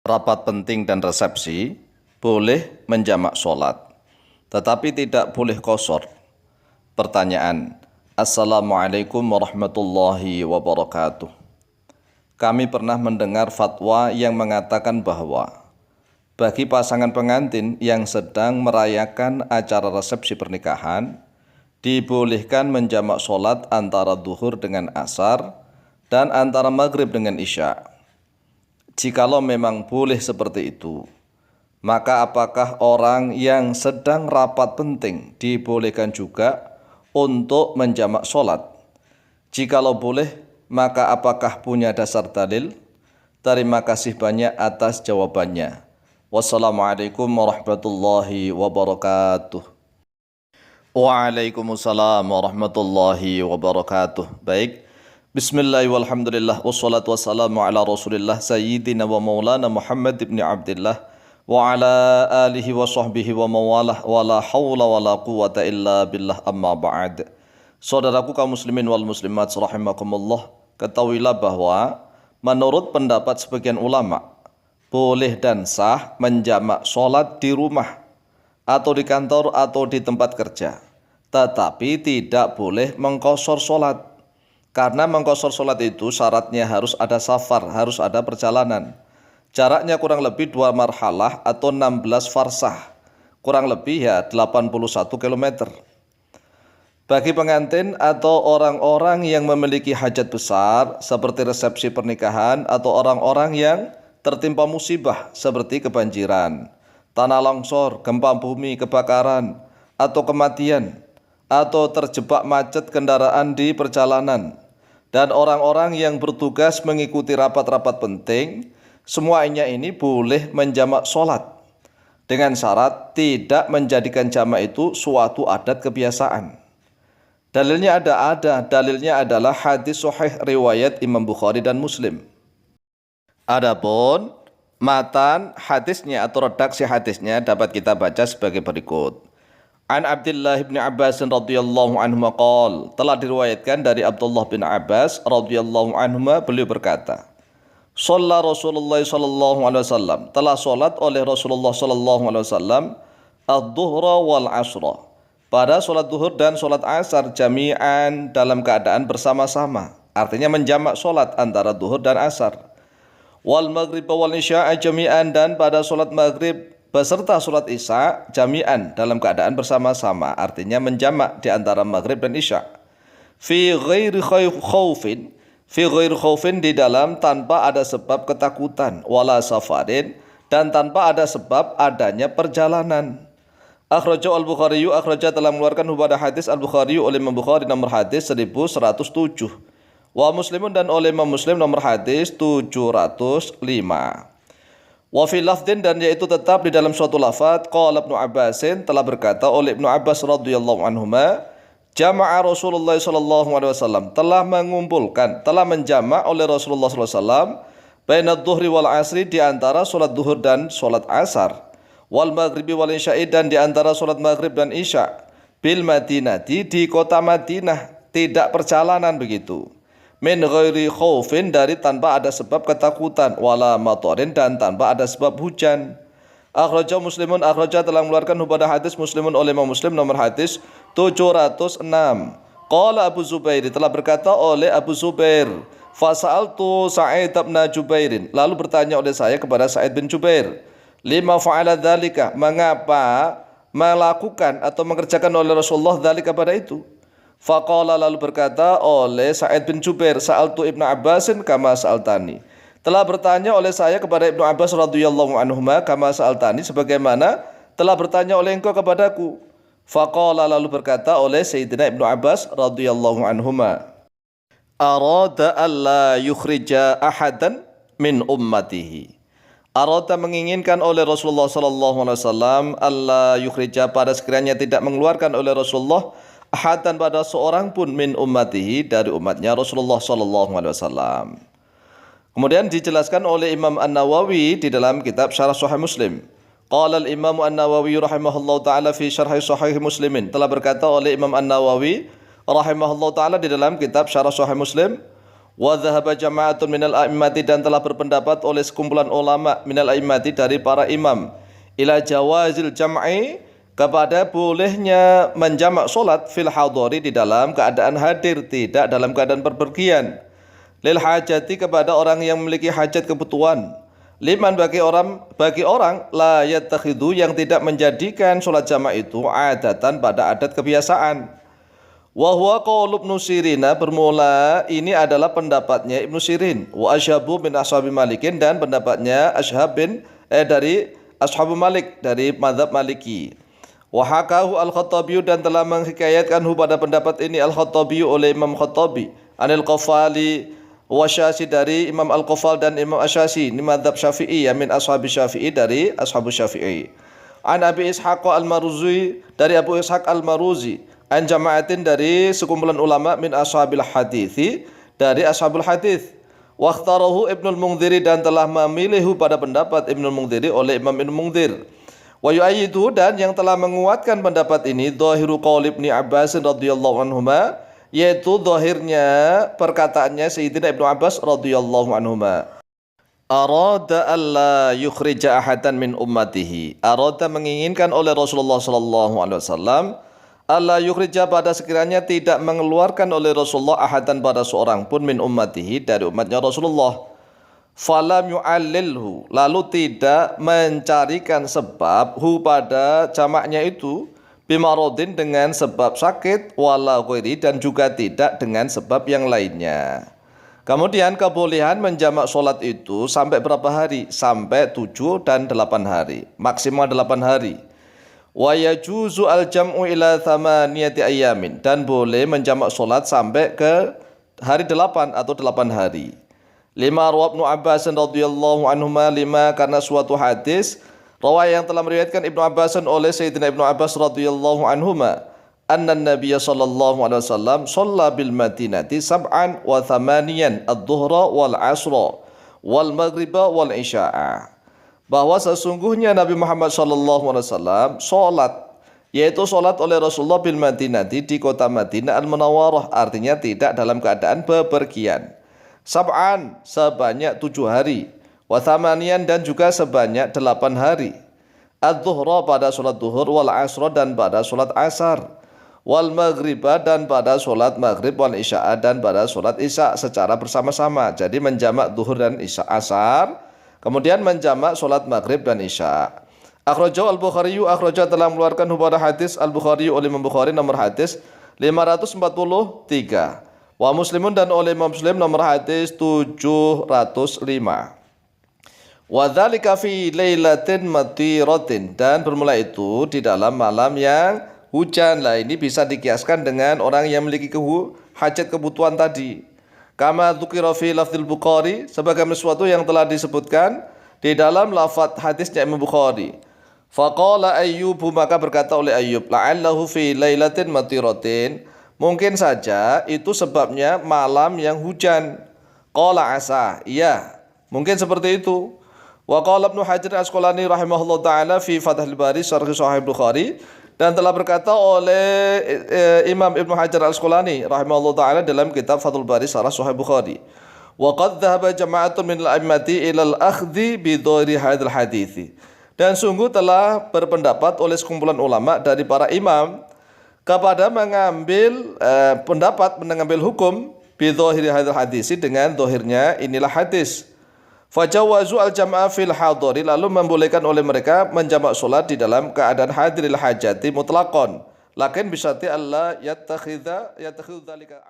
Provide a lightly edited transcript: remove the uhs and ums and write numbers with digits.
rapat penting dan resepsi boleh menjamak sholat, tetapi tidak boleh qashar. Pertanyaan, Assalamualaikum warahmatullahi wabarakatuh. Kami pernah mendengar fatwa yang mengatakan bahwa bagi pasangan pengantin yang sedang merayakan acara resepsi pernikahan, dibolehkan menjamak sholat antara duhur dengan asar dan antara maghrib dengan isya. Jikalau memang boleh seperti itu, maka apakah orang yang sedang rapat penting dibolehkan juga untuk menjamak sholat? Jikalau boleh, maka apakah punya dasar dalil? Terima kasih banyak atas jawabannya. Wassalamualaikum warahmatullahi wabarakatuh. Waalaikumsalam warahmatullahi wabarakatuh. Baik. Bismillah walhamdulillah wassalatu wassalamu ala rasulillah sayyidina wa maulana Muhammad ibn Abdillah wa ala alihi wa sahbihi wa mawalah wa la hawla wa la quwata illa billah amma ba'd. Saudaraku kaum muslimin wal muslimat rahimakumullah, ketahuilah bahwa menurut pendapat sebagian ulama, boleh dan sah menjamak sholat di rumah atau di kantor atau di tempat kerja, tetapi tidak boleh mengqashar sholat. Karena mengqashar sholat itu syaratnya harus ada safar, harus ada perjalanan. Jaraknya kurang lebih 2 marhalah atau 16 farsah. Kurang lebih 81 km. Bagi pengantin atau orang-orang yang memiliki hajat besar seperti resepsi pernikahan atau orang-orang yang tertimpa musibah seperti kebanjiran, tanah longsor, gempa bumi, kebakaran, atau kematian, atau terjebak macet kendaraan di perjalanan, dan orang-orang yang bertugas mengikuti rapat-rapat penting, semuanya ini boleh menjamak sholat dengan syarat tidak menjadikan jamak itu suatu adat kebiasaan. Dalilnya dalilnya adalah hadis sahih riwayat Imam Bukhari dan Muslim. Adapun matan hadisnya atau redaksi hadisnya dapat kita baca sebagai berikut. An Abdullah bin Abbas radhiyallahu anhu qala, telah diriwayatkan dari Abdullah bin Abbas radhiyallahu anhu, beliau berkata, shalla Rasulullah sallallahu alaihi wasallam, telah salat oleh Rasulullah sallallahu alaihi wasallam adh-dhuhra wal asra, pada salat duhur dan salat asar jami'an, dalam keadaan bersama-sama, artinya menjamak salat antara duhur dan asar. Wal maghrib wal isya jami'an, dan pada salat maghrib beserta salat isya jami'an, dalam keadaan bersama-sama, artinya menjamak di antara maghrib dan isya. Fi ghairi khaufin, di dalam tanpa ada sebab ketakutan, wala safarin, dan tanpa ada sebab adanya perjalanan. Akhrajahu al-Bukhari, telah mengeluarkan pada hadis al-Bukhari oleh Imam Bukhari nomor hadis 1107. Wa Muslimun, dan oleh Imam Muslim nomor hadis 705. Wa fi lafdin, dan yaitu tetap di dalam suatu lafaz, qala Ibnu Abbasin, telah berkata oleh Ibnu Abbas radhiyallahu anhuma, jama'a Rasulullah sallallahu alaihi wasallam, telah mengumpulkan, telah menjamak oleh Rasulullah sallallahu alaihi wasallam bainadh dhuhri wal asri, di antara salat duhur dan salat asar, wal maghribi wal isya'i, dan di antara salat maghrib dan isya, bil Madinati, di kota Madinah, tidak perjalanan begitu. Min ghairi khaufin, dari tanpa ada sebab ketakutan, wala matarin, dan tanpa ada sebab hujan. Akhrajahu Muslimun, telah mengeluarkan pada hadis Muslimun oleh Imam Muslim nomor hadis 706. Qala Abu Zubair, telah berkata oleh Abu Zubair, fasa'altu Sa'id bin Jubairin, lalu bertanya oleh saya kepada Sa'id bin Jubair, lima fa'ala dzalika, mengapa melakukan atau mengerjakan oleh Rasulullah dzalika pada itu? Faqala, lalu berkata oleh Sa'id bin Jubair, sa'altu Ibnu Abbasin kama sa'altani, telah bertanya oleh saya kepada Ibnu Abbas radhiyallahu anhuma kama sa'altani, sebagaimana telah bertanya oleh engkau kepadaku. Faqala, lalu berkata oleh Sayyidina Ibnu Abbas radhiyallahu anhuma, arada alla yukhrija ahadan min ummatihi, arada menginginkan oleh Rasulullah sallallahu alaihi wasallam, alla yukhrija, pada sekiranya tidak mengeluarkan oleh Rasulullah ahadan, pada seorang pun, min ummatihi, dari umatnya Rasulullah sallallahu alaihi wasallam. Kemudian dijelaskan oleh Imam An-Nawawi di dalam kitab Syarah Sahih Muslim. Qala al-Imam An-Nawawi rahimahullahu taala fi Syarh Sahih Muslimin, telah berkata oleh Imam An-Nawawi rahimahullahu taala di dalam kitab Syarah Sahih Muslim, Wa dhahaba jama'atun minal a'immati, dan telah berpendapat oleh sekumpulan ulama minal a'immati dari para imam, ila jawazil jam'i, kepada bolehnya menjamak solat fil hadori, di dalam keadaan hadir, tidak dalam keadaan berpergian. Lil hajati, kepada orang yang memiliki hajat kebutuhan. Liman, bagi orang la yattakhidhu, yang tidak menjadikan solat jamak itu adatan, pada adat kebiasaan. Wa huwa qaul Ibnu Sirin, bermula ini adalah pendapatnya Ibnu Sirin. Wa ashabu min ashabi Malikin, dan pendapatnya dari ashabu Malik, dari mazhab Maliki. Wa hakahu Al-Khattabi, dan telah menghikayatkanhu pada pendapat ini Al-Khattabi oleh Imam Khattabi, anil Qafali wa Syasi, dari Imam Al-Qafal dan Imam Asyasi, ini mazhab Syafi'i, min ashabi Syafi'i, dari ashabu Syafi'i. An Abi Ishaq Al-Maruzi, dari Abu Ishaq Al-Maruzi, an jama'atin, dari sekumpulan ulama, min ashabil hadithi, dari ashabul hadith. Wa ikhtarahu Ibnul Mungdhiri, dan telah memilih pada pendapat Ibnul Mungdhiri oleh Imam Ibnu Mungdhir. Wa yu'ayyidu, dan yang telah menguatkan pendapat ini dhahiru qaul Ibnu Abbas radhiyallahu anhuma, yaitu dhahirnya perkataannya Sayyidina Ibnu Abbas radhiyallahu anhuma. Arada alla yukhrija ahadan min ummatihi, arada, menginginkan oleh Rasulullah sallallahu alaihi wasallam, alla yukhrija, pada sekiranya tidak mengeluarkan oleh Rasulullah ahadan, pada seorang pun, min ummatihi, dari umatnya Rasulullah. Falam yu'allilhu, lalu tidak mencarikan sebab hu, pada jamaknya itu, bimarodin, dengan sebab sakit, wala ghairi, dan juga tidak dengan sebab yang lainnya. Kemudian kebolehan menjamak solat itu sampai berapa hari? Sampai 7 dan 8 hari, maksimal 8 hari. Wa yajuzu al-jam'u ila thamaniyati ayamin, dan boleh menjamak solat sampai ke hari 8 atau 8 hari. Lima rawa Ibnu Abbas radhiyallahu anhuma, lima, karena suatu hadis rawai yang telah meriwayatkan Ibnu Abbas oleh Sayyidina Ibnu Abbas radhiyallahu anhuma, anna Nabiy sallallahu alaihi wasallam shalla bil Madinati sab'an wa thamaniyan adh-dhuhra wal 'ashra wal maghriba wal isya'a, bahwa sesungguhnya Nabi Muhammad sallallahu alaihi wasallam salat, yaitu salat oleh Rasulullah bil Madinati, di kota Madinah al-Munawwarah, artinya tidak dalam keadaan bepergian. Sab'an, sebanyak 7 hari. Wa thamaniyan, dan juga sebanyak 8 hari. Adh-dhuhra, pada solat duhur, wal 'ashra, dan pada solat asar, wal maghriba, dan pada solat maghrib, wal isya'a, dan pada solat isya, secara bersama-sama. Jadi menjamak duhur dan isya asar, kemudian menjamak solat maghrib dan isya. Akhrajahu Al-Bukhari, akhraja, telah mengeluarkan pada hadis Al-Bukhari oleh Imam Bukhari, nomor hadis 543. Wa Muslimun, dan oleh Imam Muslim, nomor hadis 705. Wa dzalika fi lailatin matiratin, dan bermula itu di dalam malam yang hujan. Lah, ini bisa dikiaskan dengan orang yang memiliki hajat kebutuhan tadi. Kama dzukira fi lafdzil Bukhari, sebagai sesuatu yang telah disebutkan di dalam lafaz hadisnya Imam Bukhari. Faqala Ayyub, maka berkata oleh Ayyub, la'allahu fi lailatin matiratin, mungkin saja itu sebabnya malam yang hujan. Qala asa, iya, mungkin seperti itu. Wa qala Ibnu Hajar Al-Asqalani rahimahullah ta'ala fi Fathul Bari syarh Sahih Bukhari, dan telah berkata oleh Imam Ibnu Hajar Al-Asqalani rahimahullah ta'ala dalam kitab Fathul Bari syarh Sahih Bukhari. Wa qad dhahaba jama'atun min al-a'immati ila al-akhdhi bi dhahiri hadzal hadithi, dan sungguh telah berpendapat oleh sekumpulan ulama dari para imam kepada mengambil mengambil hukum bidhahiri hadzal hadis, dengan dohirnya inilah hadis. Fajawazu al-jam'a fil hadari, lalu membolehkan oleh mereka menjamak solat di dalam keadaan hadiril hajati mutlaqan, lakin bisyati Allah yattakhidza dzalika